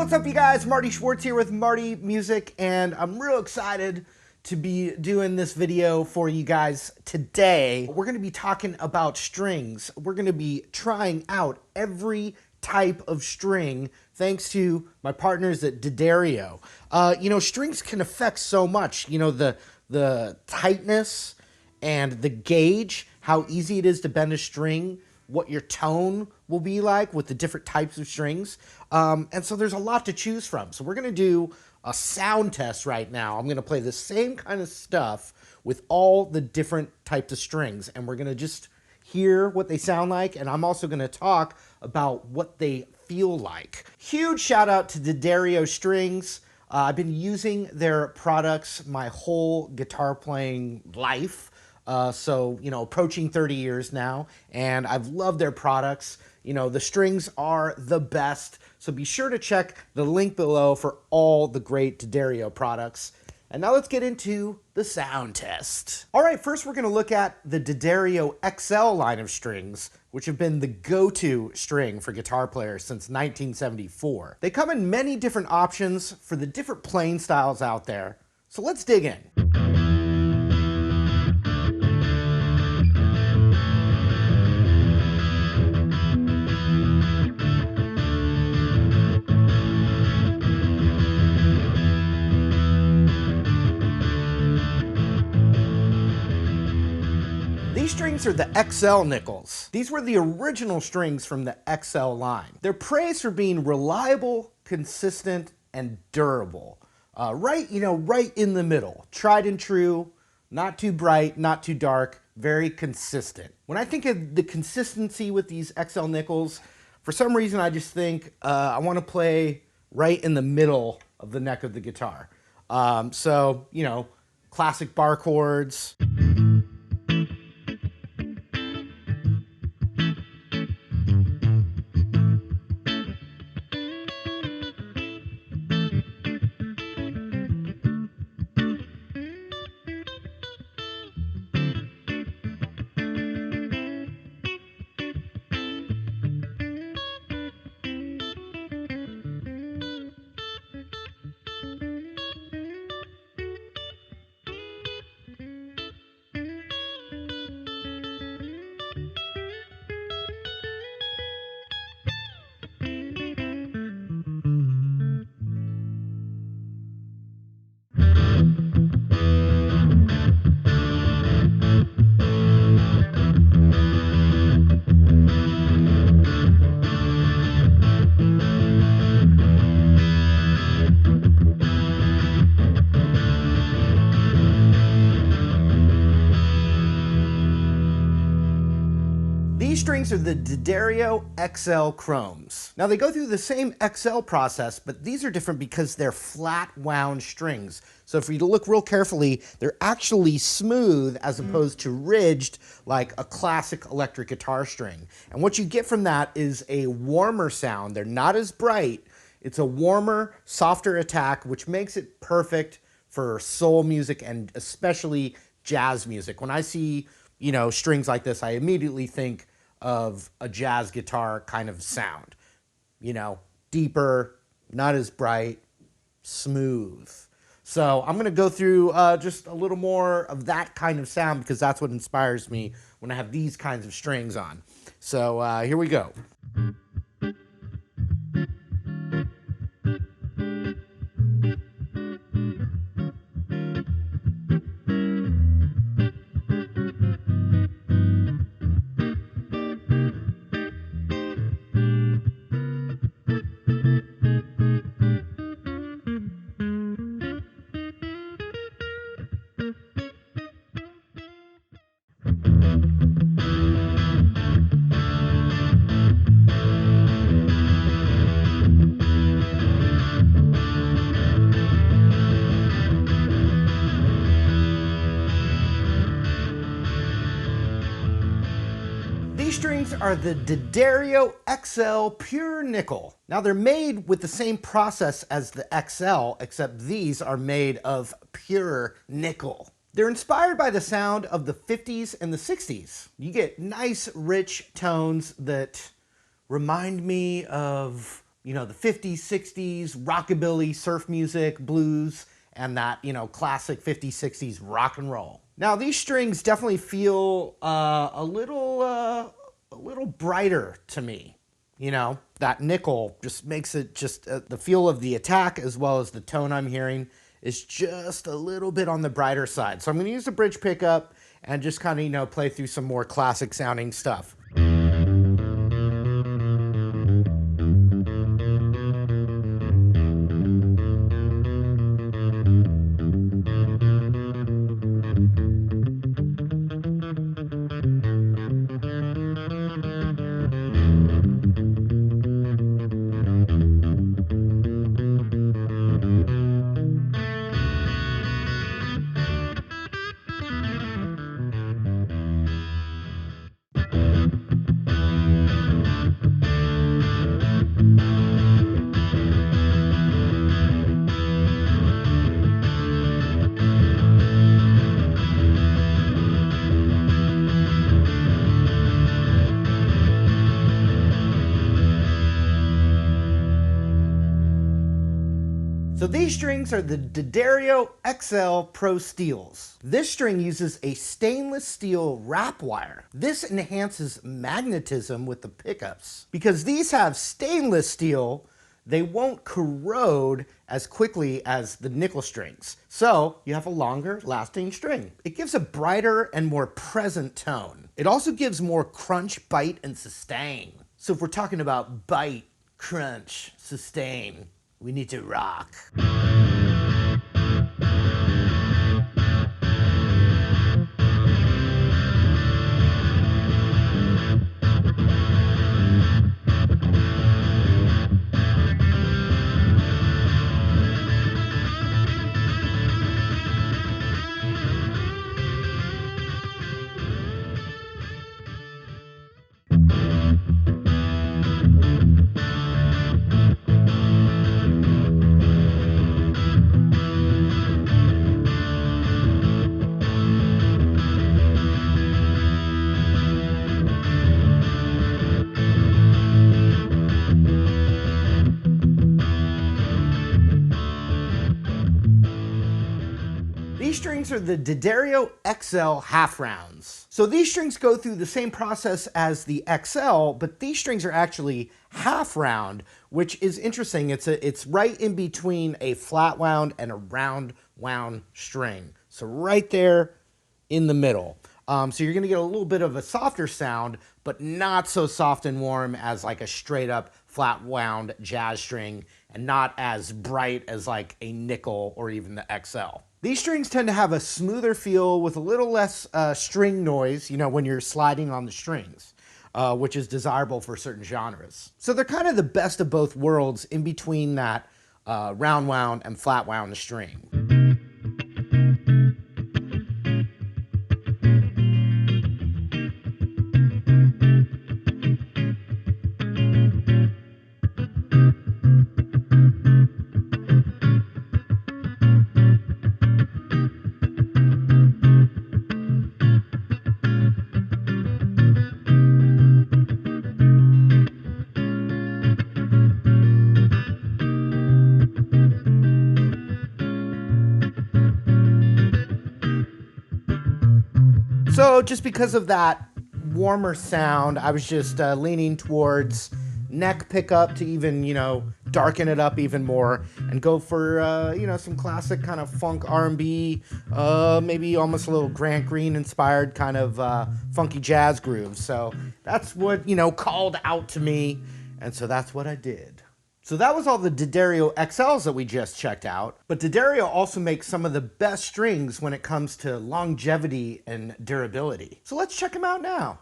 what's up you guys? Marty Schwartz here with Marty Music, and I'm real excited to be doing this video for you guys today. We're going to be talking about strings. We're going to be trying out every type of string thanks to my partners at DAddario. Strings can affect so much. The tightness and the gauge, how easy it is to bend a string, what your tone will be like with the different types of strings. And so there's a lot to choose from. So we're gonna do a sound test right now. I'm gonna play the same kind of stuff with all the different types of strings, and we're gonna just hear what they sound like, and I'm also gonna talk about what they feel like. Huge shout out to DAddario Strings. I've been using their products my whole guitar playing life. Approaching 30 years now, and I've loved their products. The strings are the best, so be sure to check the link below for all the great DAddario products. And now let's get into the sound test. All right, first we're gonna look at the DAddario XL line of strings, which have been the go-to string for guitar players since 1974. They come in many different options for the different playing styles out there, so let's dig in. These strings are the XL Nickels. These were the original strings from the XL line. They're praised for being reliable, consistent, and durable. Right in the middle. Tried and true, not too bright, not too dark, very consistent. When I think of the consistency with these XL Nickels, for some reason I just think I want to play right in the middle of the neck of the guitar. Classic bar chords. These strings are the DAddario XL Chromes. Now they go through the same XL process, but these are different because they're flat wound strings. So if you look real carefully, they're actually smooth as opposed to ridged like a classic electric guitar string. And what you get from that is a warmer sound. They're not as bright. It's a warmer, softer attack, which makes it perfect for soul music and especially jazz music. When I see, strings like this, I immediately think of a jazz guitar kind of sound. Deeper, not as bright, smooth. So I'm gonna go through just a little more of that kind of sound because that's what inspires me when I have these kinds of strings on. So here we go. These strings are the DAddario XL Pure Nickel. Now they're made with the same process as the XL, except these are made of pure nickel. They're inspired by the sound of the 50s and the 60s. You get nice, rich tones that remind me of you know, the 50s, 60s, rockabilly, surf music, blues, and that, you know, classic 50s, 60s rock and roll. Now these strings definitely feel a little brighter to me. You know, that nickel just makes it just the feel of the attack as well as the tone I'm hearing is just a little bit on the brighter side. So I'm going to use the bridge pickup and just kind of, you know, play through some more classic sounding stuff. So these strings are the DAddario XL Pro Steels. This string uses a stainless steel wrap wire. This enhances magnetism with the pickups. Because these have stainless steel, they won't corrode as quickly as the nickel strings. So you have a longer lasting string. It gives a brighter and more present tone. It also gives more crunch, bite, and sustain. So if we're talking about bite, crunch, sustain, we need to rock. These strings are the DAddario XL half rounds. So these strings go through the same process as the XL, but these strings are actually half round, which is interesting. It's right in between a flat wound and a round wound string. So right there in the middle. So you're gonna get a little bit of a softer sound, but not so soft and warm as like a straight up flat wound jazz string, and not as bright as like a nickel or even the XL. These strings tend to have a smoother feel with a little less string noise, you know, when you're sliding on the strings, which is desirable for certain genres. So they're kind of the best of both worlds in between that round wound and flat wound string. So just because of that warmer sound, I was just leaning towards neck pickup to even, you know, darken it up even more and go for, you know, some classic kind of funk R&B, maybe almost a little Grant Green inspired kind of funky jazz grooves. So that's what, you know, called out to me. And so that's what I did. So that was all the DAddario XLs that we just checked out, but DAddario also makes some of the best strings when it comes to longevity and durability. So let's check them out now.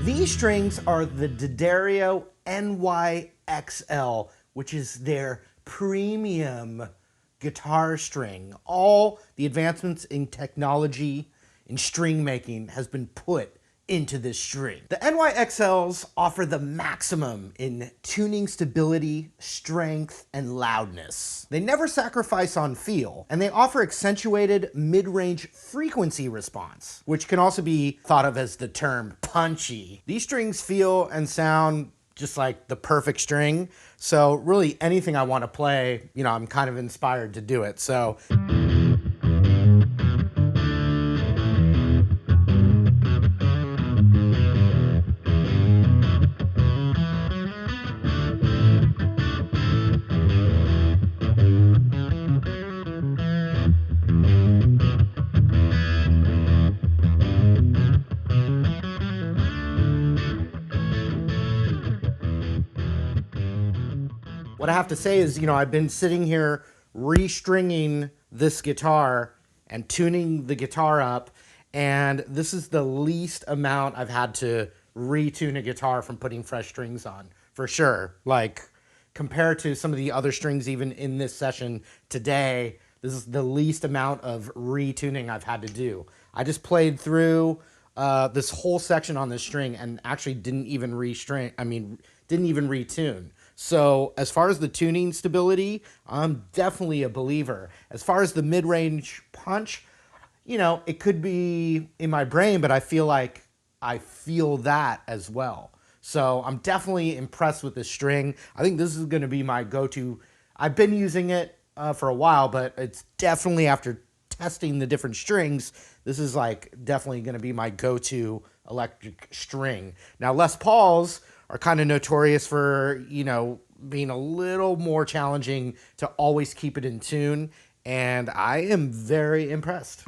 These strings are the DAddario NY XL, which is their premium guitar string. All the advancements in technology in string making has been put into this string. The NYXLs offer the maximum in tuning stability, strength, and loudness. They never sacrifice on feel, and they offer accentuated mid-range frequency response, which can also be thought of as the term punchy. These strings feel and sound just like the perfect string. So really anything I want to play, you know, I'm kind of inspired to do it. So what I have to say is, you know, I've been sitting here restringing this guitar and tuning the guitar up, and this is the least amount I've had to retune a guitar from putting fresh strings on, for sure. Like, compared to some of the other strings even in this session today, this is the least amount of retuning I've had to do. I just played through this whole section on this string and actually didn't even didn't even retune. So as far as the tuning stability, I'm definitely a believer. As far as the mid-range punch, you know, it could be in my brain, but I feel like I feel that as well. So I'm definitely impressed with this string. I think this is going to be my go-to. I've been using it for a while, but it's definitely, after testing the different strings, this is like definitely going to be my go-to electric string. Now, Les Pauls are kind of notorious for, you know, being a little more challenging to always keep it in tune, and I am very impressed.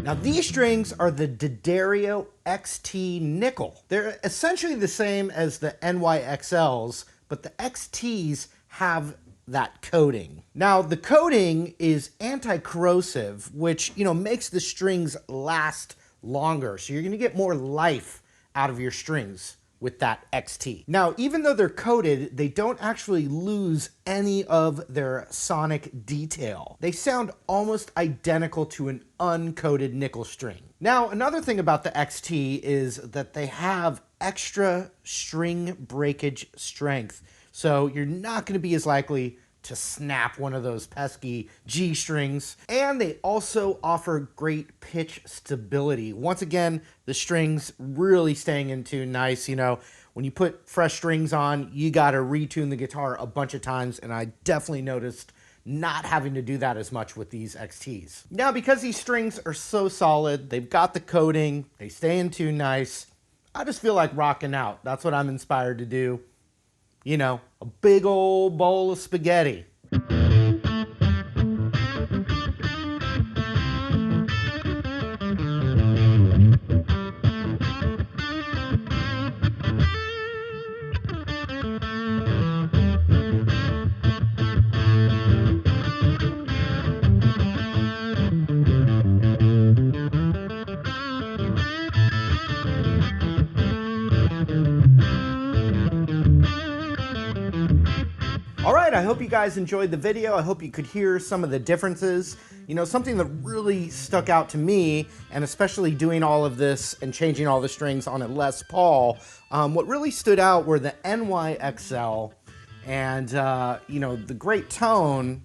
Now, these strings are the DAddario XL Nickel. They're essentially the same as the NYXLs, but the XTs have that coating. Now, the coating is anti-corrosive, which, you know, makes the strings last longer. So you're going to get more life out of your strings with that XT. Now, even though they're coated, they don't actually lose any of their sonic detail. They sound almost identical to an uncoated nickel string. Now, another thing about the XT is that they have extra string breakage strength. So you're not going to be as likely to snap one of those pesky G strings. And they also offer great pitch stability. Once again, the strings really staying in tune nice. You know, when you put fresh strings on, you gotta retune the guitar a bunch of times, and I definitely noticed not having to do that as much with these XTs. Now, because these strings are so solid, they've got the coating, they stay in tune nice, I just feel like rocking out. That's what I'm inspired to do. You know, a big old bowl of spaghetti. All right, I hope you guys enjoyed the video. I hope you could hear some of the differences. You know, something that really stuck out to me, and especially doing all of this and changing all the strings on a Les Paul, what really stood out were the NYXL and, you know, the great tone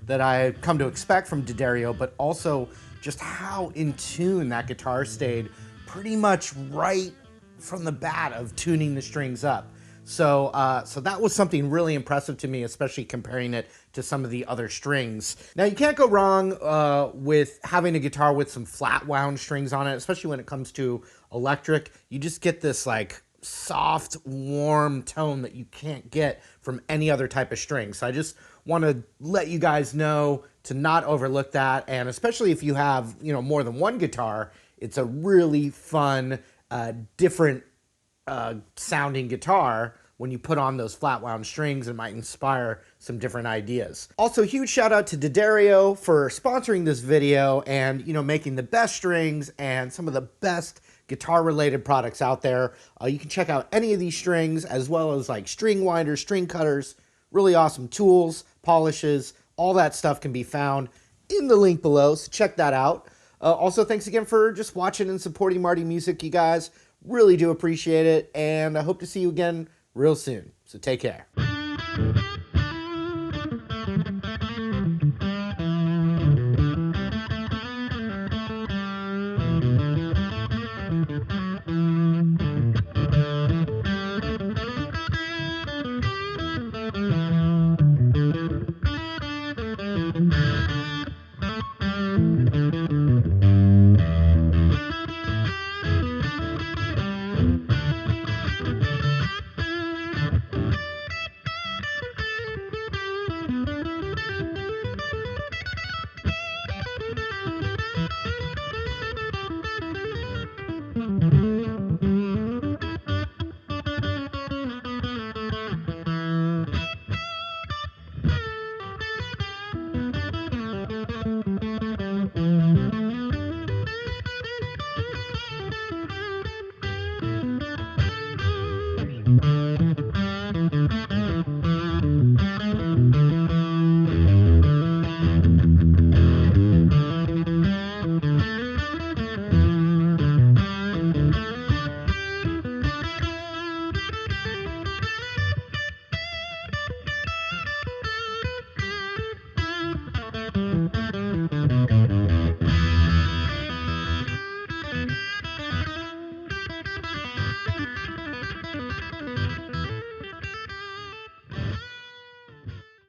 that I come to expect from DAddario, but also just how in tune that guitar stayed pretty much right from the bat of tuning the strings up. So that was something really impressive to me, especially comparing it to some of the other strings. Now, you can't go wrong with having a guitar with some flat wound strings on it, especially when it comes to electric. You just get this like soft, warm tone that you can't get from any other type of string. So I just want to let you guys know to not overlook that, and especially if you have, you know, more than one guitar, it's a really fun different sounding guitar when you put on those flat wound strings. It might inspire some different ideas. Also, huge shout out to DAddario for sponsoring this video and, making the best strings and some of the best guitar related products out there. You can check out any of these strings as well as like string winders, string cutters, really awesome tools, polishes, all that stuff can be found in the link below, so check that out. Also, thanks again for just watching and supporting Marty Music, you guys. Really do appreciate it, and I hope to see you again real soon. So take care.